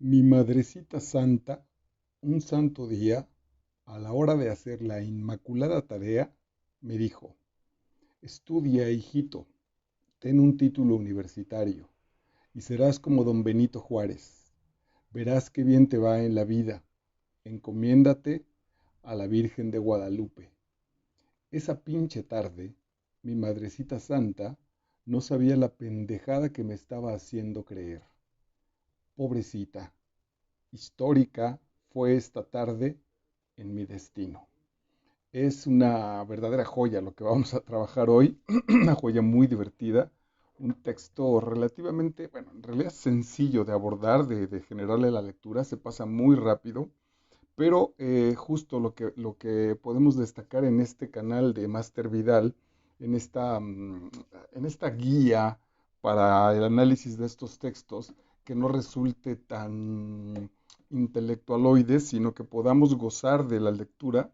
Mi madrecita santa, un santo día, a la hora de hacer la inmaculada tarea, me dijo, estudia, hijito, ten un título universitario y serás como don Benito Juárez. Verás qué bien te va en la vida. Encomiéndate a la Virgen de Guadalupe. Esa pinche tarde, mi madrecita santa no sabía la pendejada que me estaba haciendo creer. Pobrecita, histórica fue esta tarde en mi destino. Es una verdadera joya lo que vamos a trabajar hoy, una joya muy divertida, un texto relativamente, bueno, en realidad sencillo de abordar, de generarle la lectura, se pasa muy rápido, pero justo lo que podemos destacar en este canal de Master Vidal, en esta guía para el análisis de estos textos, que no resulte tan intelectualoide, sino que podamos gozar de la lectura,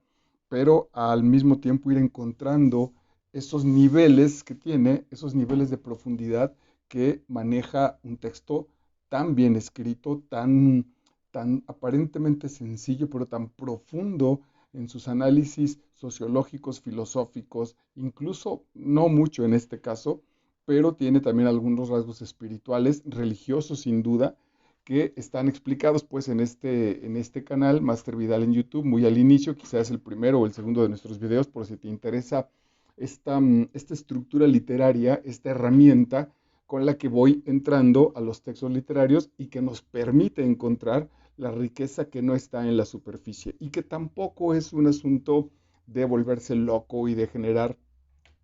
pero al mismo tiempo ir encontrando esos niveles que tiene, esos niveles de profundidad que maneja un texto tan bien escrito, tan aparentemente sencillo, pero tan profundo en sus análisis sociológicos, filosóficos, incluso no mucho en este caso, pero tiene también algunos rasgos espirituales, religiosos sin duda, que están explicados pues en este canal, Master Vidal en YouTube, muy al inicio, quizás el primero o el segundo de nuestros videos, por si te interesa esta estructura literaria, esta herramienta con la que voy entrando a los textos literarios y que nos permite encontrar la riqueza que no está en la superficie y que tampoco es un asunto de volverse loco y de generar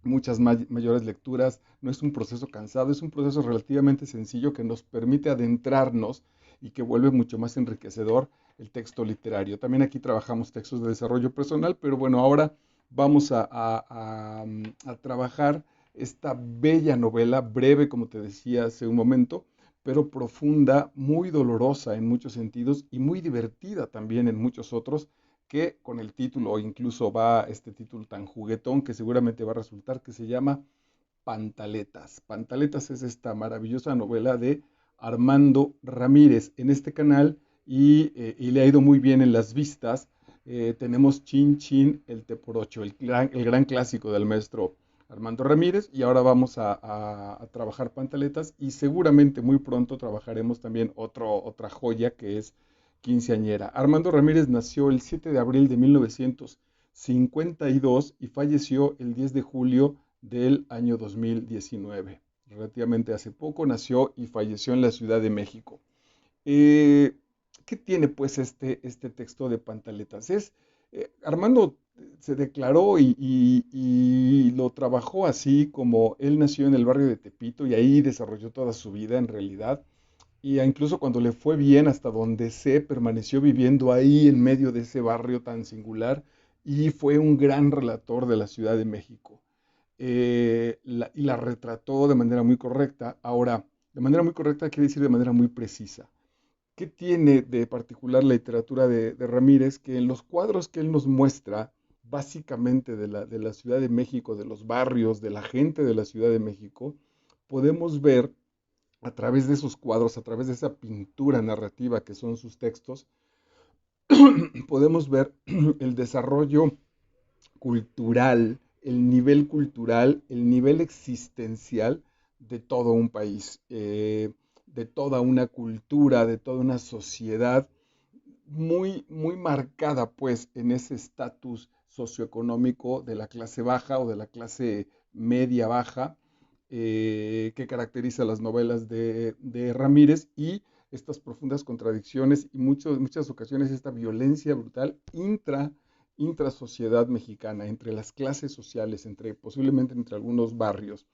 muchas mayores lecturas, no es un proceso cansado, es un proceso relativamente sencillo que nos permite adentrarnos y que vuelve mucho más enriquecedor el texto literario. También aquí trabajamos textos de desarrollo personal, pero bueno, ahora vamos a trabajar esta bella novela, breve, como te decía hace un momento, pero profunda, muy dolorosa en muchos sentidos y muy divertida también en muchos otros, que con el título, o incluso va este título tan juguetón que seguramente va a resultar, que se llama Pantaletas. Pantaletas es esta maravillosa novela de Armando Ramírez en este canal y le ha ido muy bien en las vistas. Tenemos Chin Chin el Teporocho, el gran clásico del maestro Armando Ramírez, y ahora vamos a trabajar Pantaletas y seguramente muy pronto trabajaremos también otra joya que es Quinceañera. Armando Ramírez nació el 7 de abril de 1952 y falleció el 10 de julio del año 2019. Relativamente hace poco nació y falleció en la Ciudad de México. Eh, ¿Qué tiene pues este texto de Pantaletas? Armando se declaró y lo trabajó así como él nació en el barrio de Tepito y ahí desarrolló toda su vida en realidad. Y incluso cuando le fue bien, hasta donde sé, permaneció viviendo ahí en medio de ese barrio tan singular y fue un gran relator de la Ciudad de México. Y la retrató de manera muy correcta. Ahora, de manera muy correcta quiere decir de manera muy precisa. ¿Qué tiene de particular la literatura de Ramírez? Que en los cuadros que él nos muestra, básicamente de la Ciudad de México, de los barrios, de la gente de la Ciudad de México, podemos ver a través de esos cuadros, a través de esa pintura narrativa que son sus textos, podemos ver el desarrollo cultural, el nivel existencial de todo un país, de toda una cultura, de toda una sociedad muy, muy marcada pues en ese estatus socioeconómico de la clase baja o de la clase media baja, que caracteriza las novelas de Ramírez, y estas profundas contradicciones y muchas ocasiones esta violencia brutal intrasociedad mexicana, entre las clases sociales, posiblemente entre algunos barrios.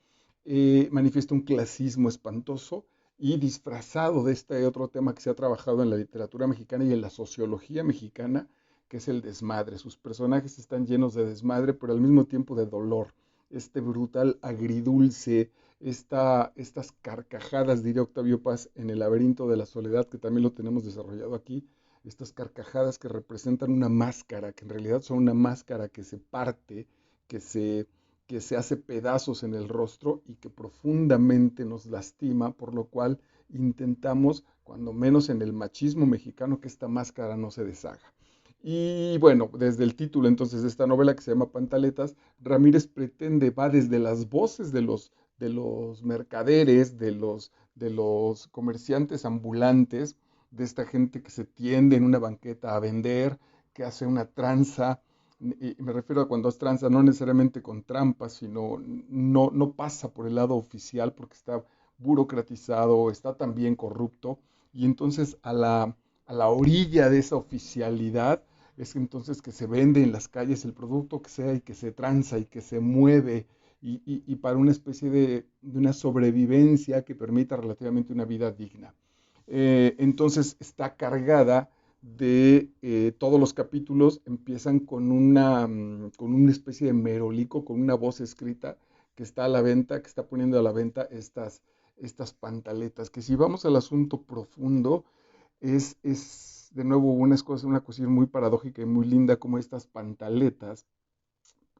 Manifiesta un clasismo espantoso y disfrazado de este otro tema que se ha trabajado en la literatura mexicana y en la sociología mexicana, que es el desmadre. Sus personajes están llenos de desmadre, pero al mismo tiempo de dolor. Este brutal agridulce, estas carcajadas, diría Octavio Paz, en El laberinto de la soledad, que también lo tenemos desarrollado aquí, estas carcajadas que representan una máscara, que en realidad son una máscara que se parte, que se, que se hace pedazos en el rostro y que profundamente nos lastima, por lo cual intentamos, cuando menos en el machismo mexicano, que esta máscara no se deshaga. Y bueno, desde el título entonces de esta novela que se llama Pantaletas, Ramírez pretende, va desde las voces de los mercaderes, de los comerciantes ambulantes, de esta gente que se tiende en una banqueta a vender, que hace una tranza, y me refiero a cuando es tranza, no necesariamente con trampas, sino no pasa por el lado oficial porque está burocratizado, está también corrupto, y entonces a la orilla de esa oficialidad es entonces que se vende en las calles el producto que sea y que se tranza y que se mueve y para una especie de una sobrevivencia que permita relativamente una vida digna. Entonces está cargada de todos los capítulos empiezan con una especie de merolico, con una voz escrita que está a la venta, que está poniendo a la venta estas pantaletas, que si vamos al asunto profundo, es de nuevo una cuestión muy paradójica y muy linda como estas pantaletas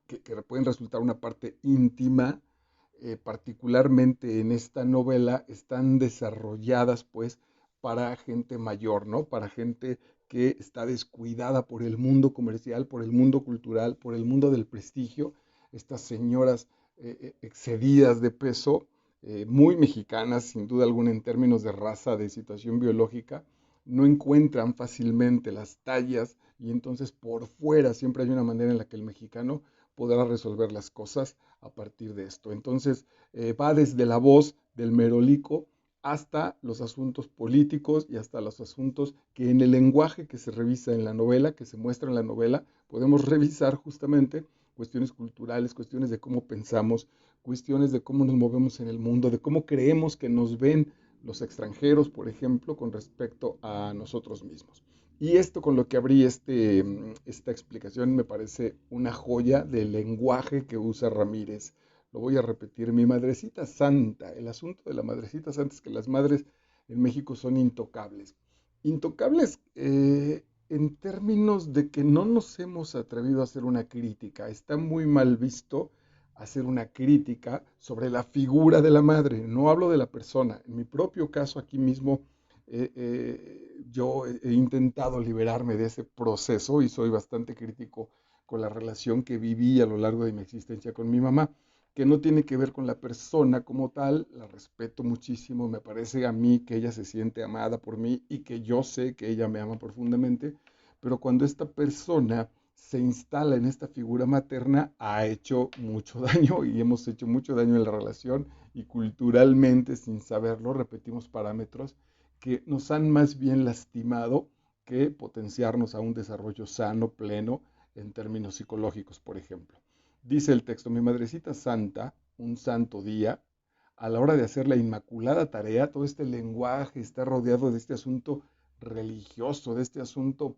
que pueden resultar una parte íntima, particularmente en esta novela, están desarrolladas pues para gente mayor, ¿no? Para gente que está descuidada por el mundo comercial, por el mundo cultural, por el mundo del prestigio, estas señoras excedidas de peso, muy mexicanas, sin duda alguna, en términos de raza, de situación biológica, no encuentran fácilmente las tallas y entonces por fuera siempre hay una manera en la que el mexicano podrá resolver las cosas a partir de esto. Entonces, va desde la voz del merolico hasta los asuntos políticos y hasta los asuntos que en el lenguaje que se revisa en la novela, que se muestra en la novela, podemos revisar justamente cuestiones culturales, cuestiones de cómo pensamos, cuestiones de cómo nos movemos en el mundo, de cómo creemos que nos ven los extranjeros, por ejemplo, con respecto a nosotros mismos. Y esto con lo que abrí esta explicación me parece una joya del lenguaje que usa Ramírez. Lo voy a repetir, mi madrecita santa. El asunto de la madrecita santa es que las madres en México son intocables. Intocables en términos de que no nos hemos atrevido a hacer una crítica. Está muy mal visto hacer una crítica sobre la figura de la madre. No hablo de la persona. En mi propio caso aquí mismo yo he intentado liberarme de ese proceso y soy bastante crítico con la relación que viví a lo largo de mi existencia con mi mamá, que no tiene que ver con la persona como tal, la respeto muchísimo, me parece a mí que ella se siente amada por mí y que yo sé que ella me ama profundamente, pero cuando esta persona se instala en esta figura materna, ha hecho mucho daño y hemos hecho mucho daño en la relación y culturalmente, sin saberlo, repetimos parámetros que nos han más bien lastimado que potenciarnos a un desarrollo sano, pleno, en términos psicológicos, por ejemplo. Dice el texto, mi madrecita santa, un santo día, a la hora de hacer la inmaculada tarea, todo este lenguaje está rodeado de este asunto religioso, de este asunto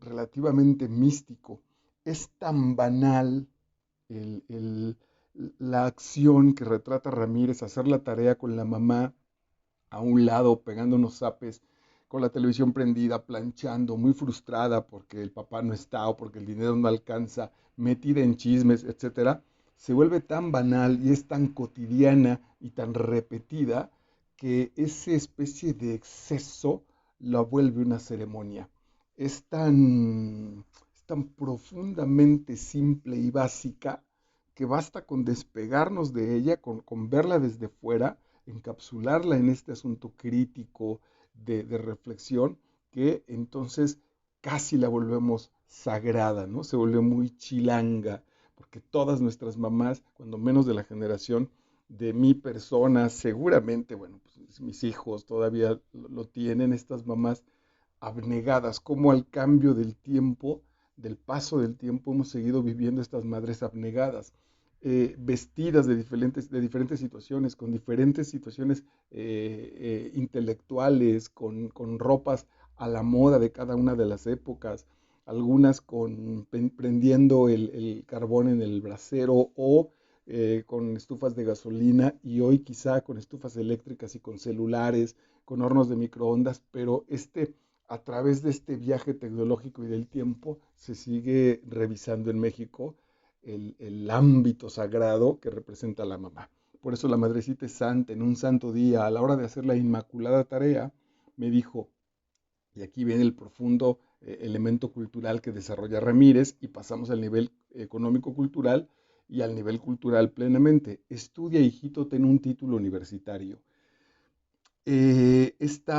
relativamente místico. Es tan banal el, el, la acción que retrata Ramírez, hacer la tarea con la mamá a un lado pegando unos zapes, con la televisión prendida, planchando, muy frustrada porque el papá no está o porque el dinero no alcanza, metida en chismes, etcétera, se vuelve tan banal y es tan cotidiana y tan repetida que esa especie de exceso la vuelve una ceremonia. Es tan profundamente simple y básica que basta con despegarnos de ella, con verla desde fuera, encapsularla en este asunto crítico de reflexión, que entonces casi la volvemos sagrada, ¿no? Se vuelve muy chilanga, porque todas nuestras mamás, cuando menos de la generación de mi persona, seguramente, bueno, pues mis hijos todavía lo tienen, estas mamás abnegadas, como al cambio del tiempo, del paso del tiempo, hemos seguido viviendo estas madres abnegadas, vestidas de diferentes situaciones, con diferentes situaciones intelectuales, con ropas a la moda de cada una de las épocas, algunas prendiendo el carbón en el brasero o con estufas de gasolina y hoy quizá con estufas eléctricas y con celulares, con hornos de microondas, pero a través de este viaje tecnológico y del tiempo se sigue revisando en México el ámbito sagrado que representa la mamá. Por eso la Madrecita es santa. En un santo día, a la hora de hacer la inmaculada tarea, me dijo, y aquí viene el profundo elemento cultural que desarrolla Ramírez y pasamos al nivel económico-cultural y al nivel cultural plenamente. Estudia, hijito, ten un título universitario. Este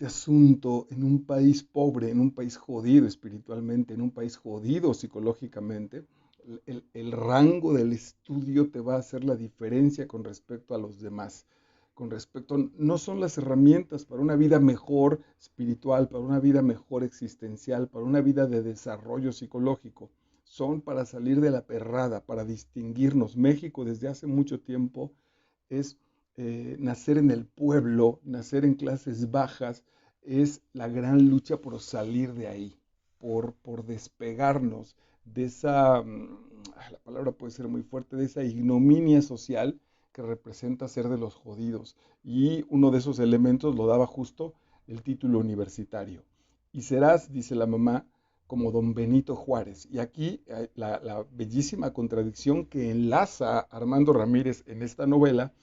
asunto en un país pobre, en un país jodido espiritualmente, en un país jodido psicológicamente, el rango del estudio te va a hacer la diferencia con respecto a los demás. Con respecto, no son las herramientas para una vida mejor espiritual, para una vida mejor existencial, para una vida de desarrollo psicológico. Son para salir de la perrada, para distinguirnos. México desde hace mucho tiempo es nacer en el pueblo, nacer en clases bajas, es la gran lucha por salir de ahí, por despegarnos de esa, la palabra puede ser muy fuerte, de esa ignominia social que representa ser de los jodidos. Y uno de esos elementos lo daba justo el título universitario. Y serás, dice la mamá, como don Benito Juárez. Y aquí la bellísima contradicción que enlaza Armando Ramírez en esta novela,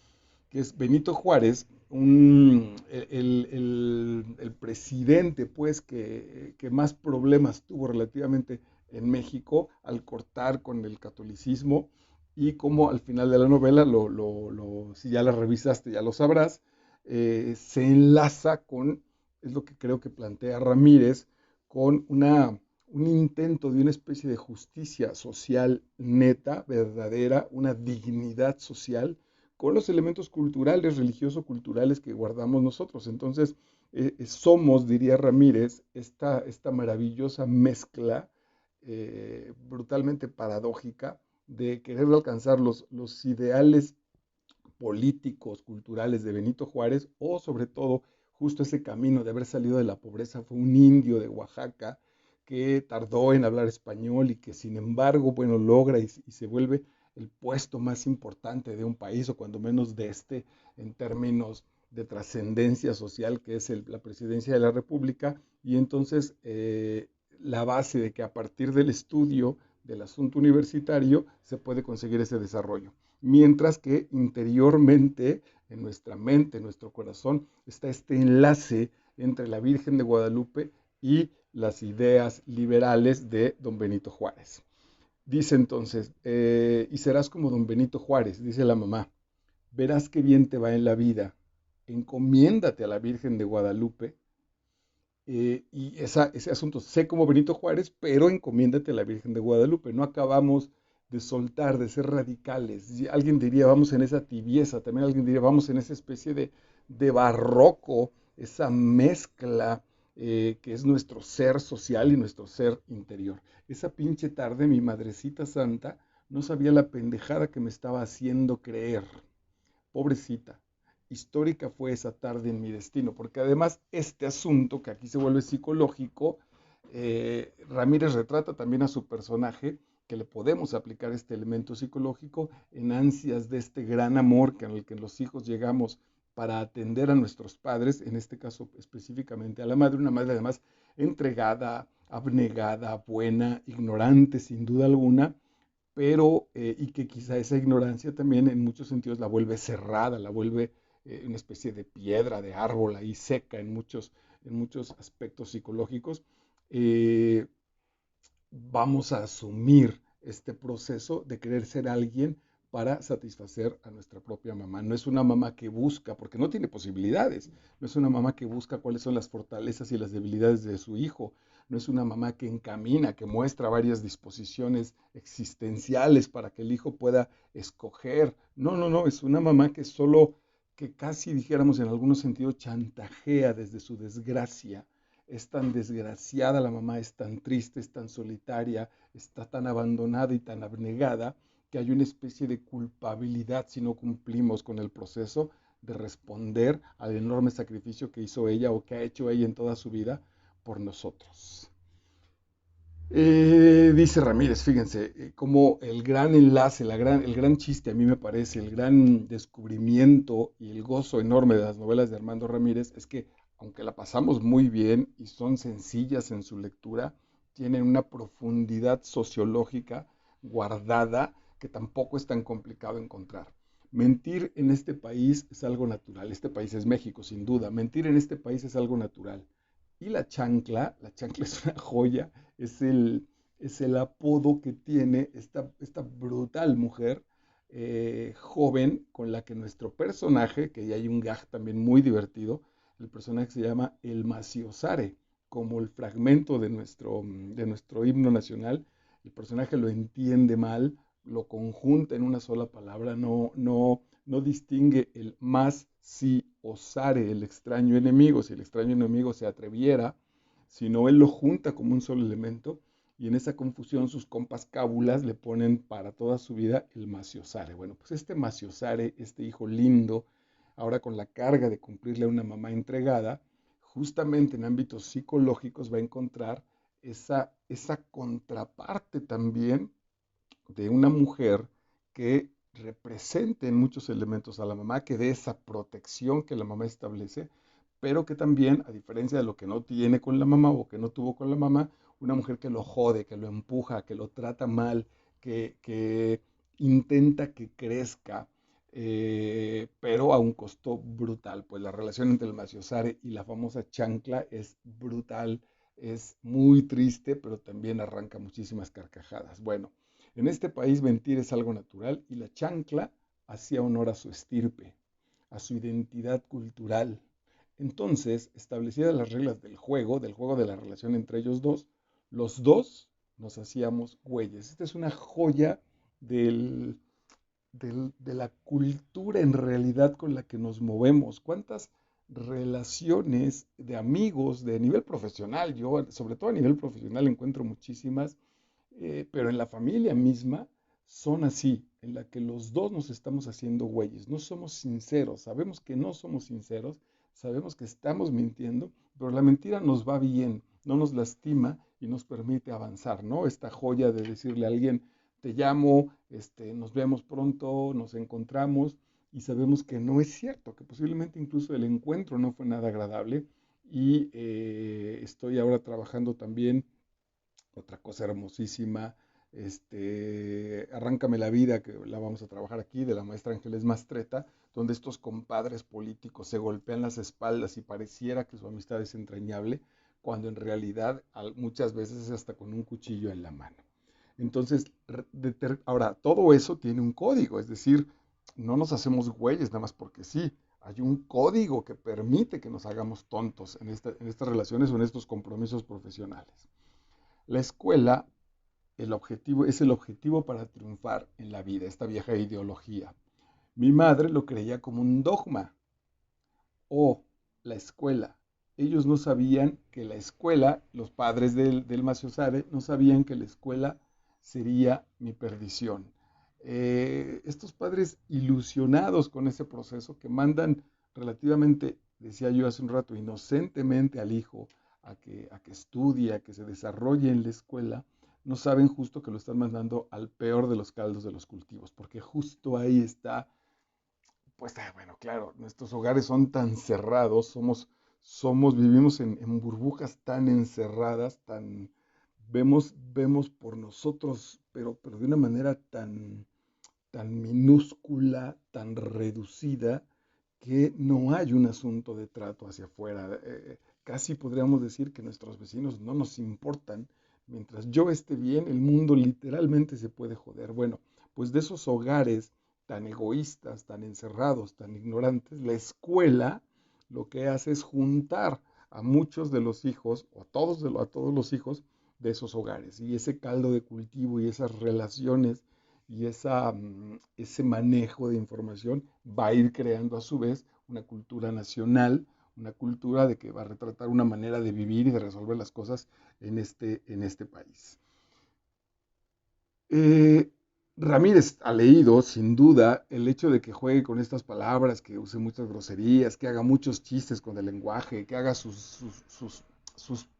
que es Benito Juárez, el presidente pues que más problemas tuvo relativamente en México al cortar con el catolicismo y como al final de la novela, si ya la revisaste ya lo sabrás, se enlaza con, es lo que creo que plantea Ramírez, con un intento de una especie de justicia social neta, verdadera, una dignidad social con los elementos culturales, religioso-culturales que guardamos nosotros. Entonces, somos, diría Ramírez, esta maravillosa mezcla brutalmente paradójica de querer alcanzar los ideales políticos, culturales de Benito Juárez, o sobre todo justo ese camino de haber salido de la pobreza. Fue un indio de Oaxaca que tardó en hablar español y que sin embargo, bueno, logra y se vuelve el puesto más importante de un país, o cuando menos de este, en términos de trascendencia social, que es la presidencia de la República, y entonces la base de que a partir del estudio del asunto universitario se puede conseguir ese desarrollo. Mientras que interiormente, en nuestra mente, en nuestro corazón, está este enlace entre la Virgen de Guadalupe y las ideas liberales de don Benito Juárez. Dice entonces, y serás como don Benito Juárez, dice la mamá, verás qué bien te va en la vida, encomiéndate a la Virgen de Guadalupe, y ese asunto, sé como Benito Juárez, pero encomiéndate a la Virgen de Guadalupe. No acabamos de soltar, de ser radicales. Y alguien diría, vamos en esa tibieza, también alguien diría, vamos en esa especie de barroco, esa mezcla que es nuestro ser social y nuestro ser interior. Esa pinche tarde mi madrecita santa no sabía la pendejada que me estaba haciendo creer. Pobrecita, histórica fue esa tarde en mi destino, porque además este asunto, que aquí se vuelve psicológico, Ramírez retrata también a su personaje, que le podemos aplicar este elemento psicológico en ansias de este gran amor que en el que los hijos llegamos para atender a nuestros padres, en este caso específicamente a la madre, una madre además entregada, abnegada, buena, ignorante sin duda alguna, pero y que quizá esa ignorancia también en muchos sentidos la vuelve cerrada, la vuelve una especie de piedra, de árbol ahí seca en muchos aspectos psicológicos. Eh, Vamos a asumir este proceso de querer ser alguien para satisfacer a nuestra propia mamá. No es una mamá que busca, porque no tiene posibilidades, no es una mamá que busca cuáles son las fortalezas y las debilidades de su hijo, no es una mamá que encamina, que muestra varias disposiciones existenciales para que el hijo pueda escoger. No, no, no, es una mamá que solo, que casi dijéramos en algunos sentidos, chantajea desde su desgracia. Es tan desgraciada la mamá, es tan triste, es tan solitaria, está tan abandonada y tan abnegada, que hay una especie de culpabilidad si no cumplimos con el proceso de responder al enorme sacrificio que hizo ella o que ha hecho ella en toda su vida por nosotros. Dice Ramírez, fíjense, como el gran enlace, el gran chiste a mí me parece, el gran descubrimiento y el gozo enorme de las novelas de Armando Ramírez es que, aunque la pasamos muy bien y son sencillas en su lectura, tienen una profundidad sociológica guardada que tampoco es tan complicado encontrar. Mentir en este país es algo natural. Este país es México, sin duda. Mentir en este país es algo natural. Y la chancla es una joya, es es el apodo que tiene esta brutal mujer joven con la que nuestro personaje, que ya hay un gag también muy divertido, el personaje se llama El Maciosare, como el fragmento de nuestro himno nacional. El personaje lo entiende mal, lo conjunta en una sola palabra, no distingue el más si osare, el extraño enemigo, si el extraño enemigo se atreviera, sino él lo junta como un solo elemento y en esa confusión sus compas cábulas le ponen para toda su vida el Maciosare. Bueno, pues este Maciosare, este hijo lindo, ahora con la carga de cumplirle a una mamá entregada, justamente en ámbitos psicológicos va a encontrar esa contraparte también de una mujer que represente en muchos elementos a la mamá, que dé esa protección que la mamá establece, pero que también, a diferencia de lo que no tiene con la mamá o que no tuvo con la mamá, una mujer que lo jode, que lo empuja, que lo trata mal, que intenta que crezca, pero a un costo brutal. Pues la relación entre el Maciosare y la famosa chancla es brutal, es muy triste, pero también arranca muchísimas carcajadas. Bueno, en este país mentir es algo natural y la chancla hacía honor a su estirpe, a su identidad cultural. Entonces, establecidas las reglas del juego de la relación entre ellos dos, los dos nos hacíamos güeyes. Esta es una joya del, de la cultura en realidad con la que nos movemos. ¿Cuántas relaciones de amigos de nivel profesional? Yo, sobre todo a nivel profesional, encuentro muchísimas, pero en la familia misma son así, en la que los dos nos estamos haciendo güeyes, no somos sinceros, sabemos que no somos sinceros, sabemos que estamos mintiendo, pero la mentira nos va bien, no nos lastima y nos permite avanzar, ¿no? Esta joya de decirle a alguien, te llamo, nos vemos pronto, nos encontramos y sabemos que no es cierto, que posiblemente incluso el encuentro no fue nada agradable y estoy ahora trabajando también otra cosa hermosísima, Arráncame la vida, que la vamos a trabajar aquí, de la maestra Ángeles Mastreta, donde estos compadres políticos se golpean las espaldas y pareciera que su amistad es entrañable, cuando en realidad muchas veces es hasta con un cuchillo en la mano. Entonces, ahora, todo eso tiene un código, es decir, no nos hacemos güeyes nada más porque sí. Hay un código que permite que nos hagamos tontos en estas relaciones o en estos compromisos profesionales. La escuela, es el objetivo para triunfar en la vida, esta vieja ideología. Mi madre lo creía como un dogma o la escuela. Ellos no sabían que la escuela, los padres del Maciosare, no sabían que la escuela sería mi perdición. Estos padres ilusionados con ese proceso que mandan relativamente, decía yo hace un rato, inocentemente al hijo a que estudie, a que se desarrolle en la escuela, no saben justo que lo están mandando al peor de los caldos de los cultivos, porque justo ahí está pues bueno, claro, nuestros hogares son tan cerrados, vivimos en burbujas tan encerradas, vemos por nosotros, pero de una manera tan minúscula, tan reducida, que no hay un asunto de trato hacia afuera. Casi podríamos decir que nuestros vecinos no nos importan. Mientras yo esté bien, el mundo literalmente se puede joder. Bueno, pues de esos hogares tan egoístas, tan encerrados, tan ignorantes, la escuela lo que hace es juntar a muchos de los hijos, o a todos los hijos de esos hogares. Y ese caldo de cultivo y esas relaciones y ese manejo de información va a ir creando a su vez una cultura nacional, una cultura de que va a retratar una manera de vivir y de resolver las cosas en este país. Eh, Ramírez ha leído, sin duda, el hecho de que juegue con estas palabras, que use muchas groserías, que haga muchos chistes con el lenguaje, que haga sus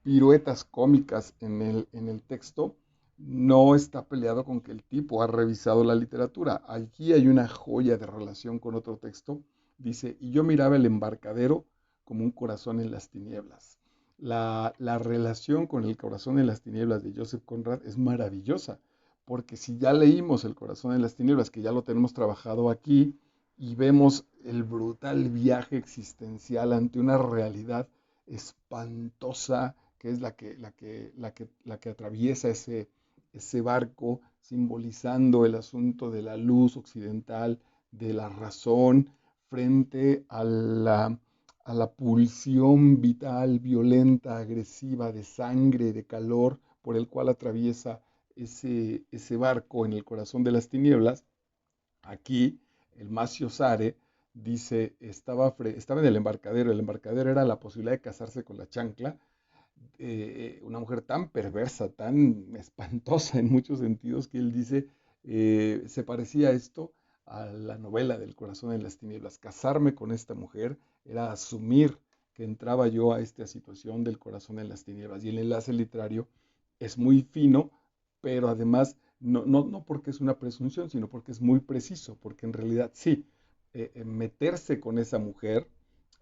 piruetas cómicas en el texto, no está peleado con que el tipo ha revisado la literatura. Aquí hay una joya de relación con otro texto. Dice, y yo miraba el embarcadero como un corazón en las tinieblas. La relación con el corazón en las tinieblas de Joseph Conrad es maravillosa porque si ya leímos El corazón en las tinieblas, que ya lo tenemos trabajado aquí, y vemos el brutal viaje existencial ante una realidad espantosa que es la que atraviesa ese barco, simbolizando el asunto de la luz occidental, de la razón, frente a la pulsión vital, violenta, agresiva, de sangre, de calor, por el cual atraviesa ese barco en el corazón de las tinieblas. Aquí, el Macio Sare dice, estaba en el embarcadero era la posibilidad de casarse con la chancla, una mujer tan perversa, tan espantosa en muchos sentidos, que él dice, se parecía esto a la novela del corazón en las tinieblas. Casarme con esta mujer era asumir que entraba yo a esta situación del corazón en las tinieblas. Y el enlace literario es muy fino, pero además no porque es una presunción, sino porque es muy preciso, porque en realidad sí, meterse con esa mujer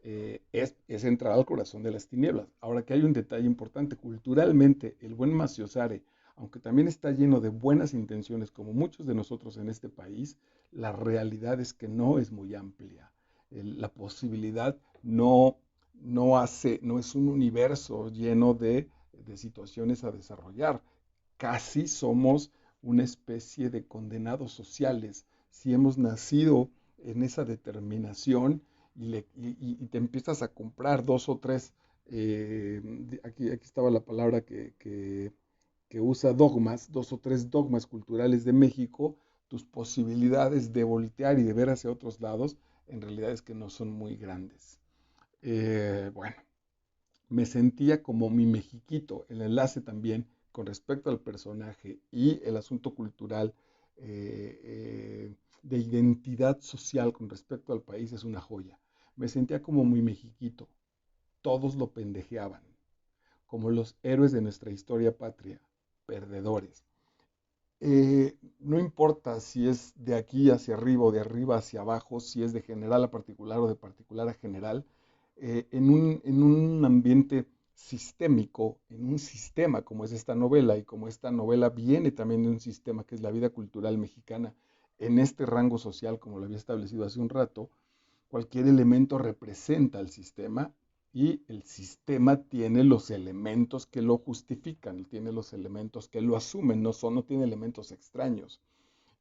es entrar al corazón de las tinieblas. Ahora que hay un detalle importante, culturalmente el buen Maciosare, aunque también está lleno de buenas intenciones, como muchos de nosotros en este país, la realidad es que no es muy amplia. La posibilidad no es un universo lleno de situaciones a desarrollar. Casi somos una especie de condenados sociales si hemos nacido en esa determinación y te empiezas a comprar dos o tres, aquí estaba la palabra que usa dogmas, dos o tres dogmas culturales de México, tus posibilidades de voltear y de ver hacia otros lados, en realidad es que no son muy grandes. Bueno, me sentía como mi mexiquito, el enlace también con respecto al personaje y el asunto cultural de identidad social con respecto al país es una joya. Me sentía como mi mexiquito, todos lo pendejeaban, como los héroes de nuestra historia patria, perdedores. No importa si es de aquí hacia arriba o de arriba hacia abajo, si es de general a particular o de particular a general, en un ambiente sistémico, en un sistema como es esta novela y como esta novela viene también de un sistema que es la vida cultural mexicana, en este rango social como lo había establecido hace un rato, cualquier elemento representa al sistema y el sistema tiene los elementos que lo justifican, tiene los elementos que lo asumen, no tiene elementos extraños.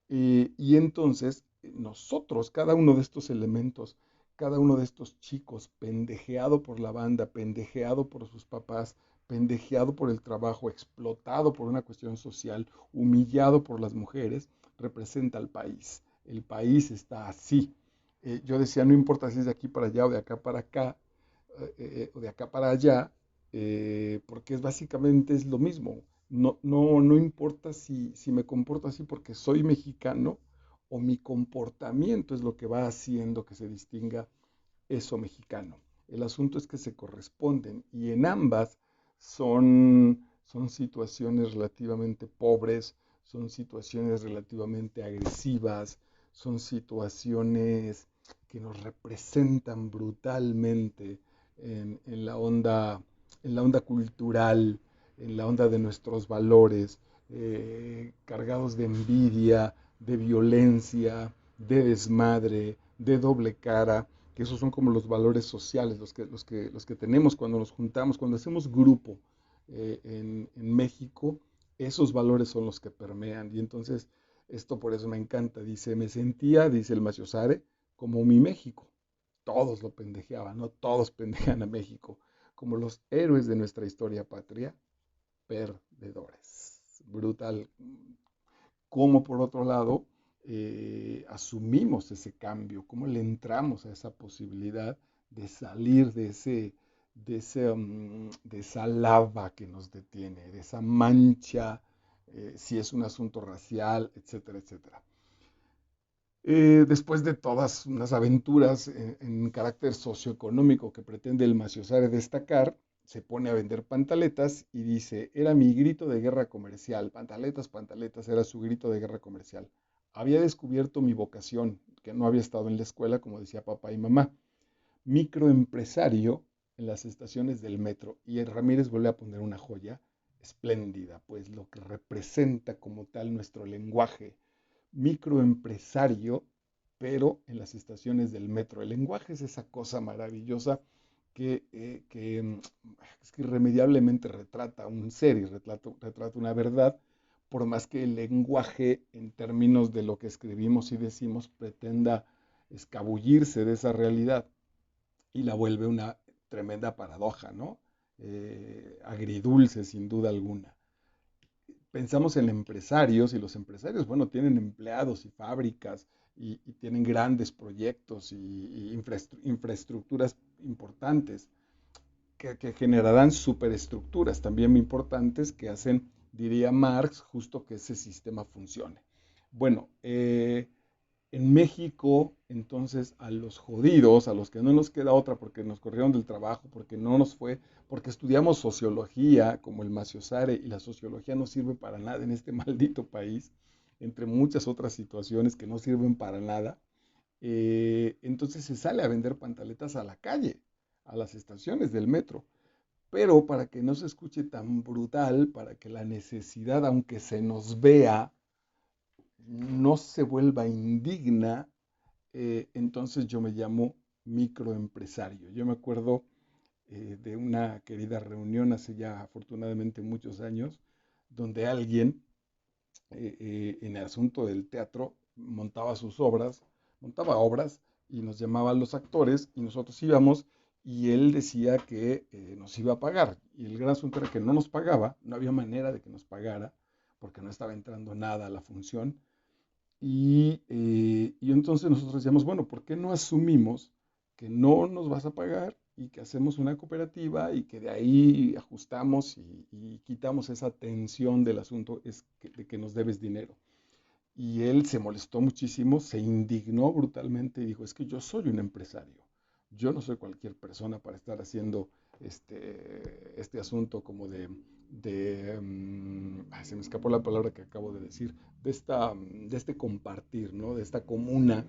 Y entonces nosotros, cada uno de estos elementos, cada uno de estos chicos, pendejeado por la banda, pendejeado por sus papás, pendejeado por el trabajo, explotado por una cuestión social, humillado por las mujeres, representa al país. El país está así. Yo decía, no importa si es de aquí para allá o de acá para acá, o de acá para allá, porque básicamente es lo mismo. No importa si me comporto así porque soy mexicano o mi comportamiento es lo que va haciendo que se distinga eso mexicano. El asunto es que se corresponden y en ambas son situaciones relativamente pobres, son situaciones relativamente agresivas, son situaciones que nos representan brutalmente en la onda cultural, en la onda de nuestros valores, cargados de envidia, de violencia, de desmadre, de doble cara, que esos son como los valores sociales, los que tenemos cuando nos juntamos, cuando hacemos grupo en México, esos valores son los que permean. Y entonces, esto por eso me encanta. Dice, me sentía, dice el Maciosare, como mi México. Todos lo pendejeaban, no todos pendejan a México, como los héroes de nuestra historia patria, perdedores. Brutal. Como por otro lado, asumimos ese cambio, cómo le entramos a esa posibilidad de salir de esa lava que nos detiene, de esa mancha, si es un asunto racial, etcétera, etcétera. Después de todas unas aventuras en carácter socioeconómico que pretende el Maciosare destacar, se pone a vender pantaletas y dice, era mi grito de guerra comercial, pantaletas, pantaletas, era su grito de guerra comercial. Había descubierto mi vocación, que no había estado en la escuela, como decía papá y mamá, microempresario en las estaciones del metro. Y el Ramírez vuelve a poner una joya espléndida, pues lo que representa como tal nuestro lenguaje microempresario pero en las estaciones del metro. El lenguaje es esa cosa maravillosa es que irremediablemente retrata un ser y retrata una verdad, por más que el lenguaje, en términos de lo que escribimos y decimos, pretenda escabullirse de esa realidad y la vuelve una tremenda paradoja, ¿no? Agridulce, sin duda alguna. Pensamos en empresarios y los empresarios, bueno, tienen empleados y fábricas y tienen grandes proyectos y infraestructuras importantes que generarán superestructuras también importantes que hacen, diría Marx, justo que ese sistema funcione. Bueno, en México, entonces, a los jodidos, a los que no nos queda otra porque nos corrieron del trabajo, porque no nos fue, porque estudiamos sociología, como el Maciosare, y la sociología no sirve para nada en este maldito país, entre muchas otras situaciones que no sirven para nada, entonces se sale a vender pantaletas a la calle, a las estaciones del metro. Pero para que no se escuche tan brutal, para que la necesidad, aunque se nos vea, no se vuelva indigna, entonces yo me llamo microempresario. Yo me acuerdo de una querida reunión hace ya afortunadamente muchos años, donde alguien en el asunto del teatro montaba obras y nos llamaba a los actores y nosotros íbamos y él decía que nos iba a pagar. Y el gran asunto era que no nos pagaba, no había manera de que nos pagara porque no estaba entrando nada a la función. Y entonces nosotros decíamos, bueno, ¿por qué no asumimos que no nos vas a pagar y que hacemos una cooperativa y que de ahí ajustamos y quitamos esa tensión del asunto de que nos debes dinero? Y él se molestó muchísimo, se indignó brutalmente y dijo, es que yo soy un empresario, yo no soy cualquier persona para estar haciendo este asunto como se me escapó la palabra que acabo de decir, de este compartir, ¿no? De esta comuna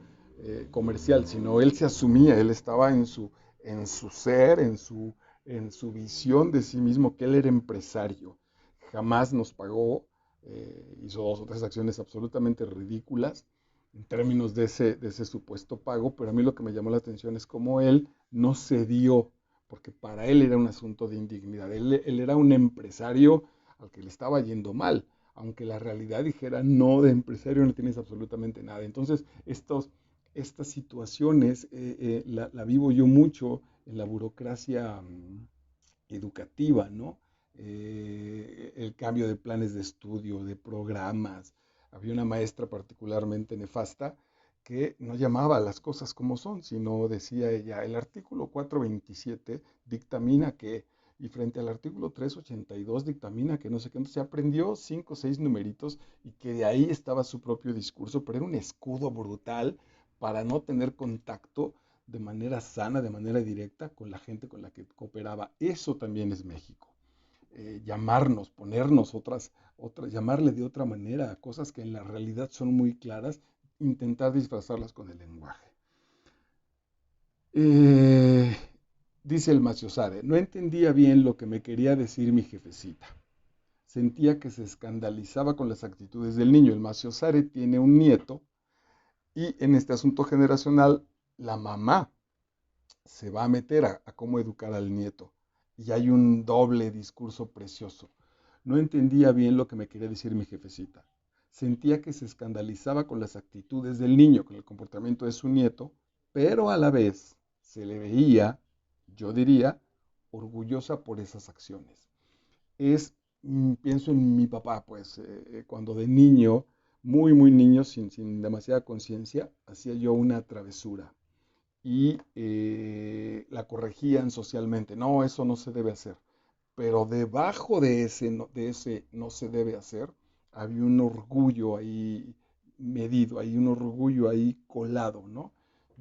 comercial, sino él se asumía, él estaba en su ser, en su visión de sí mismo, que él era empresario. Jamás nos pagó, hizo dos o tres acciones absolutamente ridículas en términos de ese supuesto pago, pero a mí lo que me llamó la atención es cómo él no cedió, porque para él era un asunto de indignidad. Él era un empresario al que le estaba yendo mal, aunque la realidad dijera, no, de empresario no tienes absolutamente nada. Entonces, estas situaciones la vivo yo mucho en la burocracia educativa, ¿no? El cambio de planes de estudio, de programas. Había una maestra particularmente nefasta que no llamaba a las cosas como son, sino decía ella, el artículo 427 dictamina que, y frente al artículo 382 dictamina que no sé qué, entonces se aprendió cinco o seis numeritos y que de ahí estaba su propio discurso, pero era un escudo brutal para no tener contacto de manera sana, de manera directa con la gente con la que cooperaba. Eso también es México. Llamarnos, ponernos llamarle de otra manera a cosas que en la realidad son muy claras, intentar disfrazarlas con el lenguaje. Eh, Dice el Maciosare, no entendía bien lo que me quería decir mi jefecita. Sentía que se escandalizaba con las actitudes del niño. El Maciosare tiene un nieto y en este asunto generacional la mamá se va a meter a cómo educar al nieto. Y hay un doble discurso precioso. No entendía bien lo que me quería decir mi jefecita. Sentía que se escandalizaba con las actitudes del niño, con el comportamiento de su nieto, pero a la vez se le veía, yo diría, orgullosa por esas acciones. Pienso en mi papá, pues, cuando de niño, muy niño, sin demasiada conciencia, hacía yo una travesura y la corregían socialmente. No, eso no se debe hacer. Pero debajo de ese no se debe hacer, había un orgullo ahí medido, hay un orgullo ahí colado, ¿no?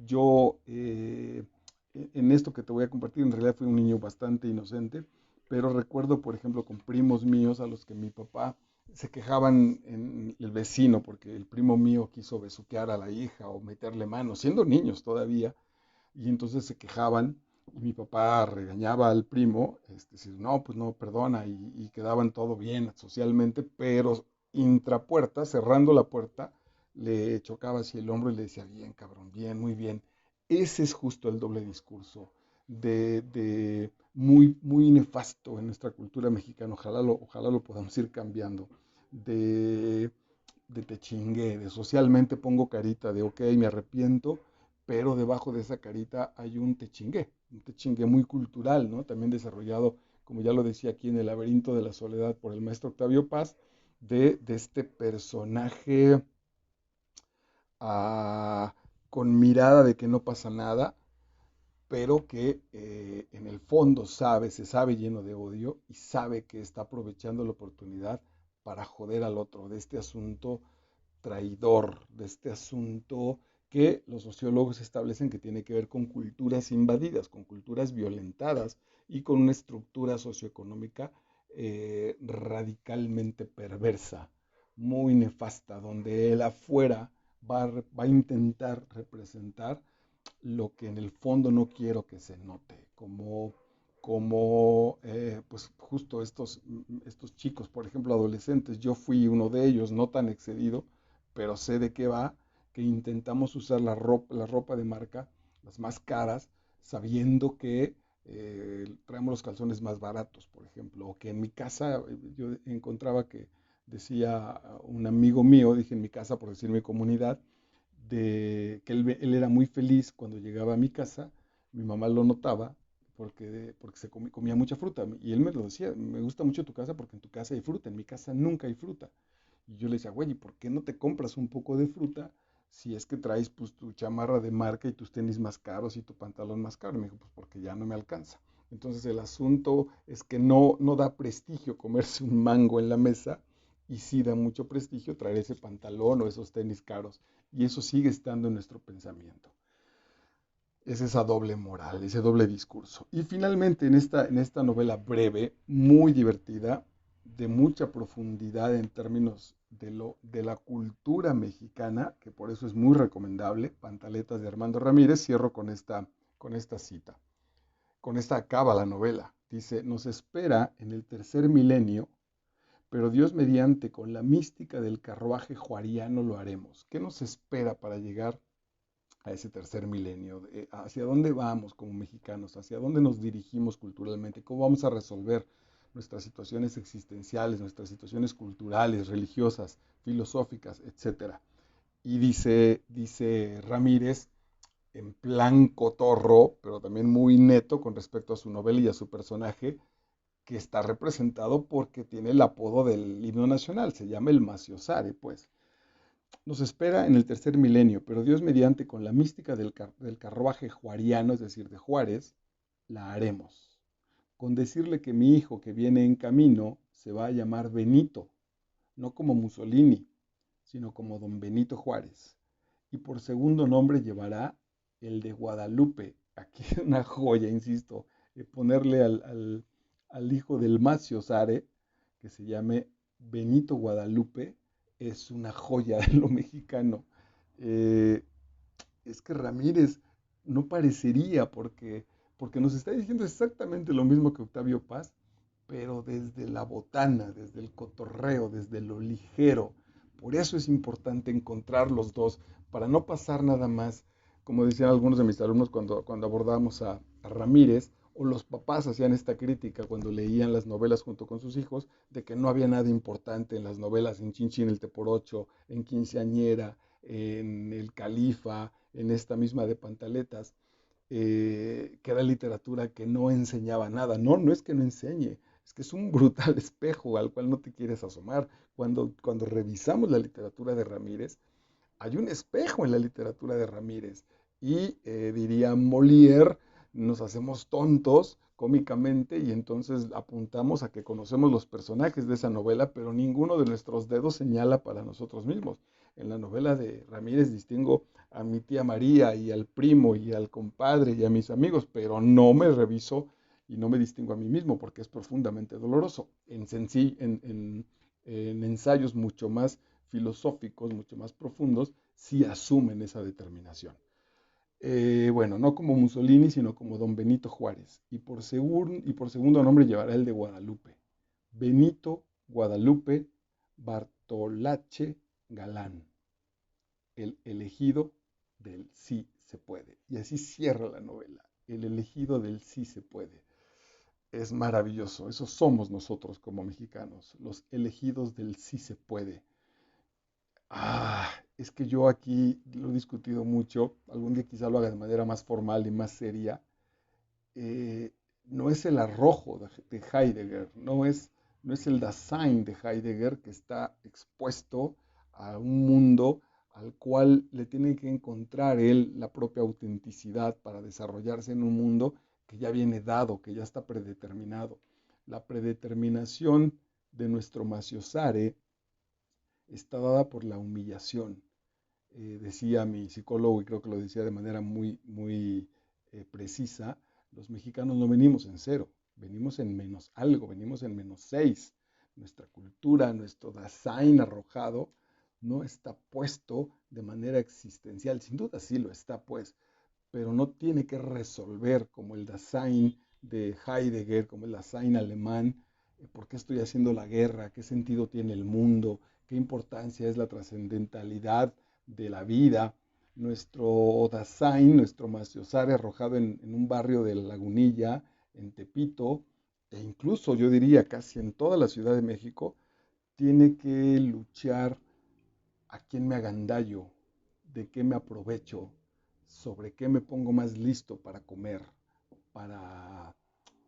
Yo, en esto que te voy a compartir, en realidad fui un niño bastante inocente, pero recuerdo, por ejemplo, con primos míos a los que mi papá se quejaban en el vecino porque el primo mío quiso besuquear a la hija o meterle mano, siendo niños todavía, y entonces se quejaban y mi papá regañaba al primo, decir, no, pues no, perdona, y quedaban todo bien socialmente, pero intrapuerta, cerrando la puerta, le chocaba así el hombro y le decía, bien, cabrón, bien, muy bien. Ese es justo el doble discurso de muy, muy nefasto en nuestra cultura mexicana. Ojalá lo podamos ir cambiando. De, de te chingué, de socialmente pongo carita de ok, me arrepiento, pero debajo de esa carita hay un te chingué muy cultural, ¿no? También desarrollado, como ya lo decía aquí en El laberinto de la soledad por el maestro Octavio Paz, de este personaje ah, con mirada de que no pasa nada, pero que en el fondo se sabe lleno de odio y sabe que está aprovechando la oportunidad para joder al otro, de este asunto traidor, de este asunto que los sociólogos establecen que tiene que ver con culturas invadidas, con culturas violentadas y con una estructura socioeconómica radicalmente perversa, muy nefasta, donde él afuera va a intentar representar lo que en el fondo no quiero que se note, pues justo estos chicos, por ejemplo, adolescentes, yo fui uno de ellos, no tan excedido, pero sé de qué va, que intentamos usar la ropa de marca, las más caras, sabiendo que traemos los calzones más baratos, por ejemplo, o que en mi casa yo encontraba que decía un amigo mío, dije en mi casa por decir mi comunidad, de que él era muy feliz cuando llegaba a mi casa, mi mamá lo notaba porque comía mucha fruta y él me lo decía, me gusta mucho tu casa porque en tu casa hay fruta, en mi casa nunca hay fruta. Y yo le decía, güey, ¿y por qué no te compras un poco de fruta si es que traes pues tu chamarra de marca y tus tenis más caros y tu pantalón más caro? Y me dijo, pues porque ya no me alcanza. Entonces el asunto es que no da prestigio comerse un mango en la mesa y sí da mucho prestigio traer ese pantalón o esos tenis caros. Y eso sigue estando en nuestro pensamiento. Es esa doble moral, ese doble discurso. Y finalmente en esta novela breve, muy divertida, de mucha profundidad en términos de la cultura mexicana, que por eso es muy recomendable, Pantaletas de Armando Ramírez, cierro con esta cita. Con esta acaba la novela. Dice, nos espera en el tercer milenio, pero Dios mediante con la mística del carruaje juariano lo haremos. ¿Qué nos espera para llegar a ese tercer milenio? ¿Hacia dónde vamos como mexicanos? ¿Hacia dónde nos dirigimos culturalmente? ¿Cómo vamos a resolver nuestras situaciones existenciales, nuestras situaciones culturales, religiosas, filosóficas, etcétera? Y dice Ramírez, en plan cotorro, pero también muy neto con respecto a su novela y a su personaje, que está representado porque tiene el apodo del himno nacional, se llama el Maciosare, pues. Nos espera en el tercer milenio, pero Dios mediante con la mística del carruaje juariano, es decir, de Juárez, la haremos. Con decirle que mi hijo que viene en camino se va a llamar Benito, no como Mussolini, sino como don Benito Juárez. Y por segundo nombre llevará el de Guadalupe. Aquí una joya, insisto, ponerle al hijo del Macio Sare, que se llame Benito Guadalupe, es una joya de lo mexicano. Eh, es que Ramírez no parecería porque nos está diciendo exactamente lo mismo que Octavio Paz, pero desde la botana, desde el cotorreo, desde lo ligero. Por eso es importante encontrar los dos, para no pasar nada más, como decían algunos de mis alumnos cuando abordamos a Ramírez, o los papás hacían esta crítica cuando leían las novelas junto con sus hijos, de que no había nada importante en las novelas, en Chin el Teporocho, en Quinceañera, en El Califa, en esta misma de Pantaletas, que era literatura que no enseñaba nada. No, no es que no enseñe, es que es un brutal espejo al cual no te quieres asomar. Cuando revisamos la literatura de Ramírez, hay un espejo en la literatura de Ramírez. Y diría Molière, nos hacemos tontos cómicamente y entonces apuntamos a que conocemos los personajes de esa novela, pero ninguno de nuestros dedos señala para nosotros mismos. En la novela de Ramírez distingo a mi tía María y al primo y al compadre y a mis amigos, pero no me reviso y no me distingo a mí mismo porque es profundamente doloroso. En ensayos mucho más filosóficos, mucho más profundos, sí asumen esa determinación. Bueno, no como Mussolini, sino como don Benito Juárez. Y por segundo nombre llevará el de Guadalupe. Benito Guadalupe Bartolache Galán. el elegido del sí se puede. Y así cierra la novela, el elegido del sí se puede. Es maravilloso, eso somos nosotros como mexicanos, los elegidos del sí se puede. Es que yo aquí lo he discutido mucho, algún día quizá lo haga de manera más formal y más seria. eh, no es el arrojo de Heidegger, no es el Dasein de Heidegger que está expuesto a un mundo al cual le tiene que encontrar él la propia autenticidad para desarrollarse en un mundo que ya viene dado, que ya está predeterminado. La predeterminación de nuestro Maciosare está dada por la humillación. Decía mi psicólogo, y creo que lo decía de manera muy, muy precisa, los mexicanos no venimos en cero, venimos en menos algo, venimos en -6. Nuestra cultura, nuestro Dasein arrojado, no está puesto de manera existencial. Sin duda sí lo está, pues, pero no tiene que resolver como el Dasein de Heidegger, como el Dasein alemán, por qué estoy haciendo la guerra, qué sentido tiene el mundo, qué importancia es la trascendentalidad de la vida. Nuestro Dasein, nuestro Maciosare arrojado en un barrio de Lagunilla, en Tepito, e incluso yo diría casi en toda la Ciudad de México, tiene que luchar a quién me agandallo, de qué me aprovecho, sobre qué me pongo más listo para comer, para,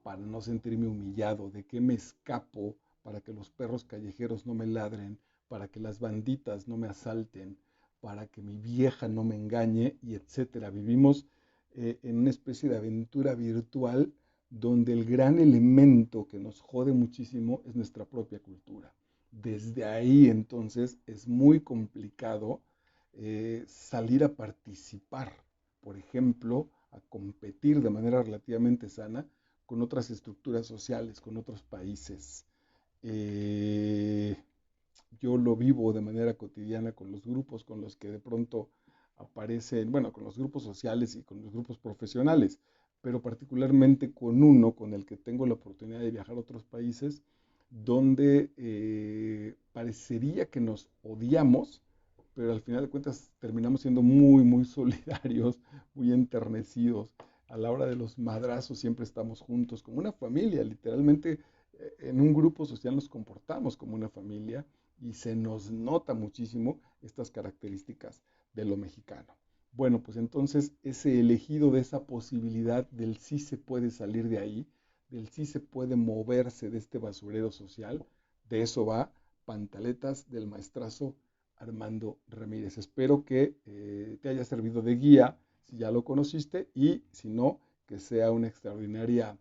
para no sentirme humillado, de qué me escapo para que los perros callejeros no me ladren, para que las banditas no me asalten, para que mi vieja no me engañe, y etcétera. Vivimos en una especie de aventura virtual donde el gran elemento que nos jode muchísimo es nuestra propia cultura. Desde ahí entonces es muy complicado salir a participar, por ejemplo, a competir de manera relativamente sana con otras estructuras sociales, con otros países. Eh, yo lo vivo de manera cotidiana con los grupos con los que de pronto aparecen, bueno, con los grupos sociales y con los grupos profesionales, pero particularmente con uno con el que tengo la oportunidad de viajar a otros países, donde parecería que nos odiamos, pero al final de cuentas terminamos siendo muy, muy solidarios, muy enternecidos. A la hora de los madrazos siempre estamos juntos, como una familia, literalmente en un grupo social nos comportamos como una familia y se nos nota muchísimo estas características de lo mexicano. Bueno, pues entonces ese elegido de esa posibilidad del sí se puede salir de ahí, del sí se puede moverse de este basurero social, de eso va Pantaletas del maestrazo Armando Ramírez. Espero que te haya servido de guía si ya lo conociste y si no, que sea una extraordinaria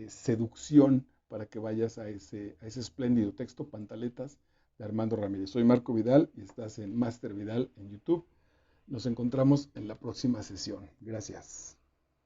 seducción para que vayas a ese espléndido texto, Pantaletas de Armando Ramírez. Soy Marco Vidal y estás en Master Vidal en YouTube. Nos encontramos en la próxima sesión. Gracias.